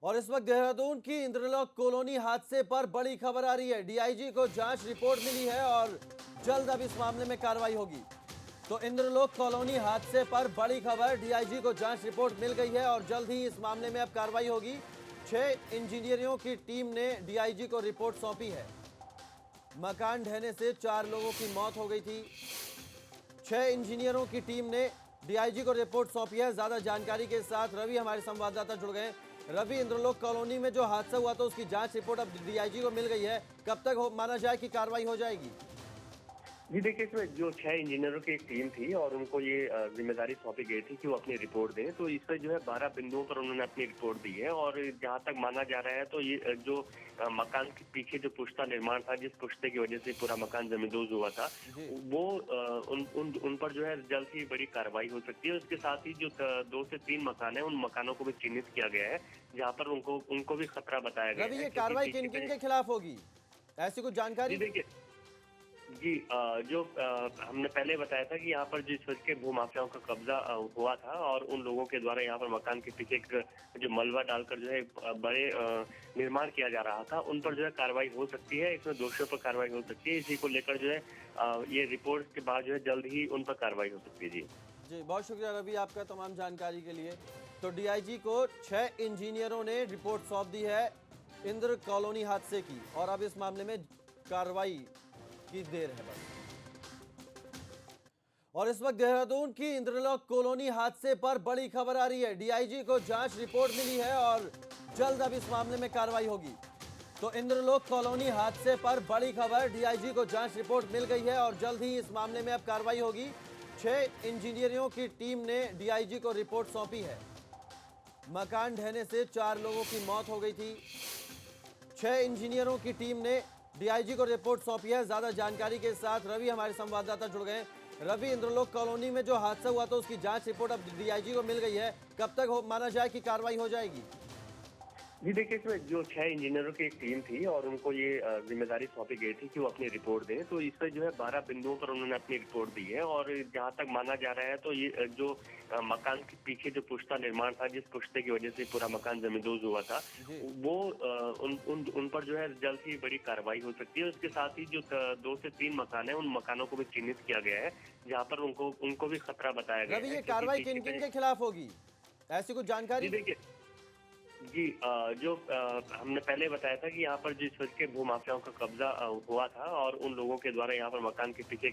और इस वक्त देहरादून की इंद्रलोक कॉलोनी हादसे पर बड़ी खबर आ रही है। डीआईजी को जांच रिपोर्ट मिली है और जल्द अब इस मामले में कार्रवाई होगी। तो इंद्रलोक कॉलोनी हादसे पर बड़ी खबर, डीआईजी को जांच रिपोर्ट मिल गई है और जल्द ही इस मामले में अब कार्रवाई होगी। 6 इंजीनियरों की टीम ने डीआईजी को रिपोर्ट सौंपी है। मकान ढहने से 4 लोगों की मौत हो गई थी। 6 इंजीनियरों की टीम ने डीआईजी को रिपोर्ट सौंपी है। ज्यादा जानकारी के साथ रवि हमारे संवाददाता जुड़ गए। रवि, इंद्रलोक कॉलोनी में जो हादसा हुआ था उसकी जांच रिपोर्ट अब डीआईजी को मिल गई है, कब तक माना जाए कि कार्रवाई हो जाएगी? जी देखिए, इसमें जो 6 इंजीनियरों की एक टीम थी और उनको ये जिम्मेदारी सौंपी गई थी कि वो अपनी रिपोर्ट दें। तो इस पर जो है 12 बिंदुओं पर उन्होंने अपनी रिपोर्ट दी है। और जहां तक माना जा रहा है तो ये जो मकान के पीछे जो पुश्ता निर्माण था, जिस पुश्ते की वजह से पूरा मकान जमींदोज हुआ था, वो उन पर जो है जल्द ही बड़ी कार्रवाई हो सकती है। उसके साथ ही जो 2 से 3 मकान है, उन मकानों को भी चिन्हित किया गया है, जहाँ पर उनको भी खतरा बताया गया रवि, है। ये कार्रवाई किन किन के खिलाफ होगी, ऐसी कुछ जानकारी? जी देखिए, जी जो हमने पहले बताया था कि यहाँ पर जिस वजह के भूमाफियाओं का कब्जा हुआ था और उन लोगों के द्वारा यहाँ पर मकान के पीछे जो मलबा डालकर जो है बड़े निर्माण किया जा रहा था, उन पर जो है कार्रवाई हो सकती है। इसमें दोषियों पर कार्रवाई हो सकती है। इसी को लेकर जो है ये रिपोर्ट के बाद जो है जल्द ही उन पर कार्रवाई हो सकती है। जी जी, बहुत शुक्रिया रवि आपका तमाम जानकारी के लिए। तो डीआईजी को 6 इंजीनियरों ने रिपोर्ट सौंप दी है इंद्र कॉलोनी हादसे की और अब इस मामले में कार्रवाई की देर है बस। और इस वक्त देहरादून की इंद्रलोक कॉलोनी हादसे पर बड़ी खबर आ रही है। डीआईजी को जांच रिपोर्ट मिली है और जल्द अब इस मामले में कार्रवाई होगी। तो इंद्रलोक कॉलोनी हादसे पर बड़ी खबर, डीआईजी को जांच रिपोर्ट मिल गई है और जल्द ही इस मामले में अब कार्रवाई होगी। 6 इंजीनियरों की टीम ने डीआईजी को रिपोर्ट सौंपी है। मकान ढहने से 4 लोगों की मौत हो गई थी। 6 इंजीनियरों की टीम ने डीआईजी को रिपोर्ट सौंपी है। ज्यादा जानकारी के साथ रवि हमारे संवाददाता जुड़ गए। रवि, इंद्रलोक कॉलोनी में जो हादसा हुआ था उसकी जांच रिपोर्ट अब डीआईजी को मिल गई है, कब तक माना जाए कि कार्रवाई हो जाएगी? जी देखिए, इसमें जो 6 इंजीनियरों की एक टीम थी और उनको ये जिम्मेदारी सौंपी गई थी कि वो अपनी रिपोर्ट दें। तो इस पर जो है 12 बिंदुओं पर उन्होंने अपनी रिपोर्ट दी है। और जहां तक माना जा रहा है तो ये जो मकान के पीछे जो पुश्ता निर्माण था, जिस पुश्ते की वजह से पूरा मकान जमींदोज हुआ था, वो उन पर जो है जल्द ही बड़ी कार्रवाई हो सकती है। उसके साथ ही जो 2 से 3 मकान है, उन मकानों को भी चिन्हित किया गया है, जहाँ पर उनको भी खतरा बताया गया है। रवि, ये कार्रवाई किन किन के खिलाफ होगी, ऐसी कुछ जानकारी? जी देखिए, जी जो हमने पहले बताया था कि यहाँ पर जिस वजह के भूमाफियाओं का कब्जा हुआ था और उन लोगों के द्वारा यहाँ पर मकान के पीछे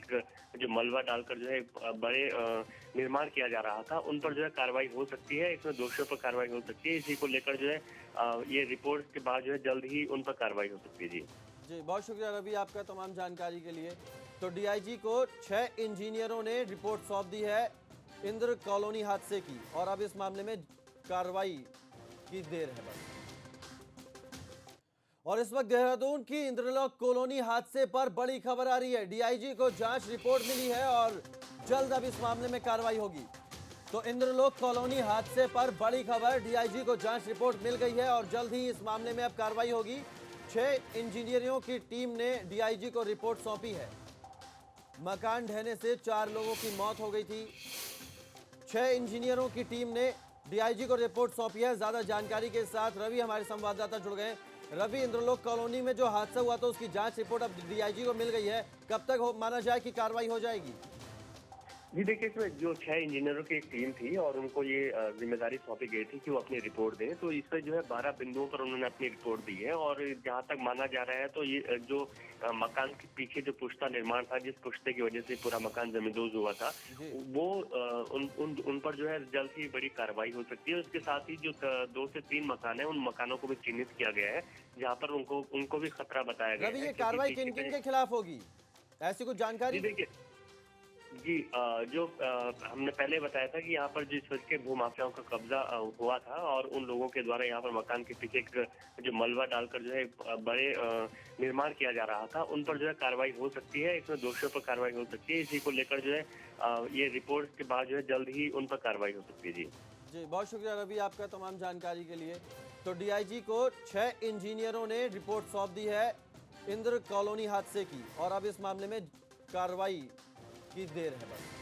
जो मलबा डालकर जो है बड़े निर्माण किया जा रहा था, उन पर जो है कार्रवाई हो सकती है। इसमें दोषियों पर कार्रवाई हो सकती है। इसी को लेकर जो है ये रिपोर्ट के बाद जो है जल्द ही उन पर कार्रवाई हो सकती है। जी जी, बहुत शुक्रिया रवि आपका तमाम जानकारी के लिए। तो डीआईजी को 6 इंजीनियरों ने रिपोर्ट सौंप दी है इंद्र कॉलोनी हादसे की और अब इस मामले में कार्रवाई की देर है बस। और इस वक्त देहरादून की इंद्रलोक कॉलोनी हादसे पर बड़ी खबर आ रही है। डीआईजी को जांच रिपोर्ट मिली है और जल्द अब इस मामले में कार्रवाई होगी। तो इंद्रलोक कॉलोनी हादसे पर बड़ी खबर, डीआईजी को जांच रिपोर्ट मिल गई है और जल्द ही इस मामले में अब कार्रवाई होगी। 6 इंजीनियरों की टीम ने डीआईजी को रिपोर्ट सौंपी है। मकान ढहने से 4 लोगों की मौत हो गई थी। 6 इंजीनियरों की टीम ने डीआईजी को रिपोर्ट सौंपी है। ज्यादा जानकारी के साथ रवि हमारे संवाददाता जुड़ गए। रवि, इंद्रलोक कॉलोनी में जो हादसा हुआ था उसकी जांच रिपोर्ट अब डीआईजी को मिल गई है, कब तक माना जाए कि कार्रवाई हो जाएगी? जी देखिए, इसमें जो 6 इंजीनियरों की एक टीम थी और उनको ये जिम्मेदारी सौंपी गई थी कि वो अपनी रिपोर्ट दें। तो इस पर जो है 12 बिंदुओं पर उन्होंने अपनी रिपोर्ट दी है। और जहां तक माना जा रहा है तो ये जो मकान के पीछे जो पुश्ता निर्माण था, जिस पुश्ते की वजह से पूरा मकान जमींदोज हुआ था, वो उन पर जो है जल्द ही बड़ी कार्रवाई हो सकती है। उसके साथ ही जो 2 से 3 मकान है, उन मकानों को भी चिन्हित किया गया है, जहाँ पर उनको भी खतरा बताया गया है। रवि, ये कार्रवाई किन किन के खिलाफ होगी, ऐसी कुछ जानकारी? जी देखिए, जी जो हमने पहले बताया था कि यहाँ पर जिस वजह के भूमाफियाओं का कब्जा हुआ था और उन लोगों के द्वारा यहाँ पर मकान के पीछे जो मलबा डालकर जो है बड़े निर्माण किया जा रहा था, उन पर जो है कार्रवाई हो सकती है। इसमें दोषियों पर कार्रवाई हो सकती है। इसी को लेकर जो है ये रिपोर्ट के बाद जो है जल्द ही उन पर कार्रवाई हो सकती है। जी जी, बहुत शुक्रिया रवि आपका तमाम जानकारी के लिए। तो डीआईजी को 6 इंजीनियरों ने रिपोर्ट सौंप दी है इंद्र कॉलोनी हादसे की और अब इस मामले में कार्रवाई की देर है बस।